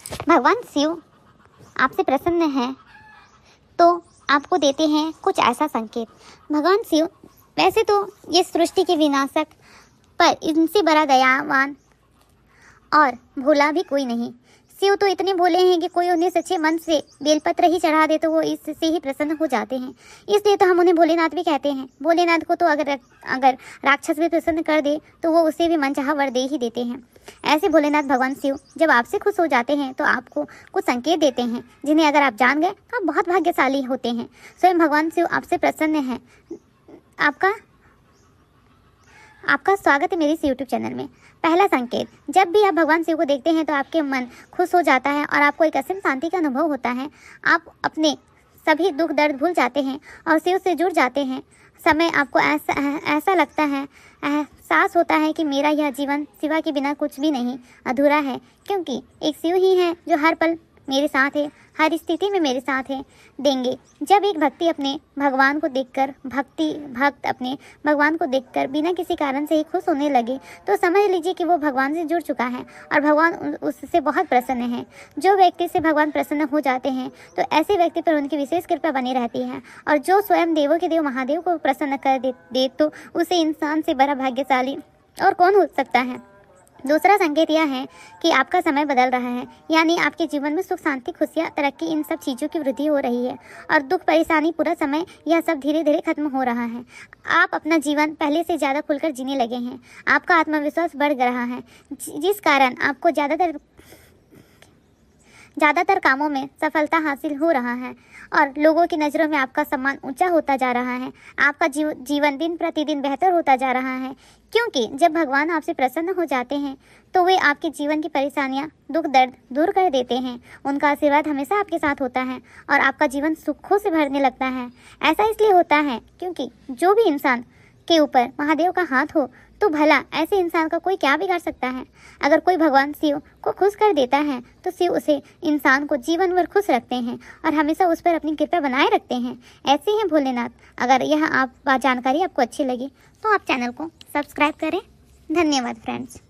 भगवान शिव आपसे प्रसन्न हैं तो आपको देते हैं कुछ ऐसा संकेत। भगवान शिव वैसे तो ये सृष्टि के विनाशक, पर इनसे बड़ा दयावान और भोला भी कोई नहीं। शिव तो इतने भोले हैं कि कोई उन्हें सच्चे मन से बेलपत्र ही चढ़ा दे तो वो इससे ही प्रसन्न हो जाते हैं। इसलिए तो हम उन्हें भोलेनाथ भी कहते हैं। भोलेनाथ को तो अगर राक्षस भी प्रसन्न कर दे तो वो उसे भी मनचाहा वर दे ही देते हैं। ऐसे भोलेनाथ भगवान शिव जब आपसे खुश हो जाते हैं तो आपको कुछ संकेत देते हैं, जिन्हें अगर आप जान गए तो आप बहुत भाग्यशाली होते हैं। स्वयं भगवान शिव आपसे प्रसन्न हैं। आपका स्वागत है मेरे इस YouTube चैनल में। पहला संकेत, जब भी आप भगवान शिव को देखते हैं तो आपके मन खुश हो जाता है और आपको एक असीम शांति का अनुभव होता है। आप अपने सभी दुख दर्द भूल जाते हैं और शिव से जुड़ जाते हैं। समय आपको ऐसा लगता है, एहसास होता है कि मेरा यह जीवन शिवा के बिना कुछ भी नहीं, अधूरा है, क्योंकि एक शिव ही है जो हर पल मेरे साथ है, हर स्थिति में मेरे साथ है देंगे। जब एक भक्त अपने भगवान को देखकर बिना किसी कारण से ही खुश होने लगे तो समझ लीजिए कि वो भगवान से जुड़ चुका है और भगवान उससे बहुत प्रसन्न है। जो व्यक्ति से भगवान प्रसन्न हो जाते हैं तो ऐसे व्यक्ति पर उनकी विशेष कृपा बनी रहती है, और जो स्वयं देवों के देव महादेव को प्रसन्न कर दे तो उसे इंसान से बड़ा भाग्यशाली और कौन हो सकता है। दूसरा संकेत यह है कि आपका समय बदल रहा है, यानी आपके जीवन में सुख, शांति, खुशियाँ, तरक्की, इन सब चीज़ों की वृद्धि हो रही है और दुख, परेशानी, पूरा समय, यह सब धीरे धीरे खत्म हो रहा है। आप अपना जीवन पहले से ज़्यादा खुलकर जीने लगे हैं। आपका आत्मविश्वास बढ़ रहा है, जिस कारण आपको ज़्यादातर कामों में सफलता हासिल हो रहा है और लोगों की नज़रों में आपका सम्मान ऊंचा होता जा रहा है। आपका जीवन दिन प्रतिदिन बेहतर होता जा रहा है, क्योंकि जब भगवान आपसे प्रसन्न हो जाते हैं तो वे आपके जीवन की परेशानियां, दुख दर्द दूर कर देते हैं। उनका आशीर्वाद हमेशा आपके साथ होता है और आपका जीवन सुखों से भरने लगता है। ऐसा इसलिए होता है क्योंकि जो भी इंसान के ऊपर महादेव का हाथ हो तो भला ऐसे इंसान का कोई क्या बिगाड़ सकता है। अगर कोई भगवान शिव को खुश कर देता है तो शिव उसे इंसान को जीवन भर खुश रखते हैं और हमेशा उस पर अपनी कृपा बनाए रखते हैं। ऐसे हैं भोलेनाथ। अगर यह जानकारी आपको अच्छी लगी तो आप चैनल को सब्सक्राइब करें। धन्यवाद फ्रेंड्स।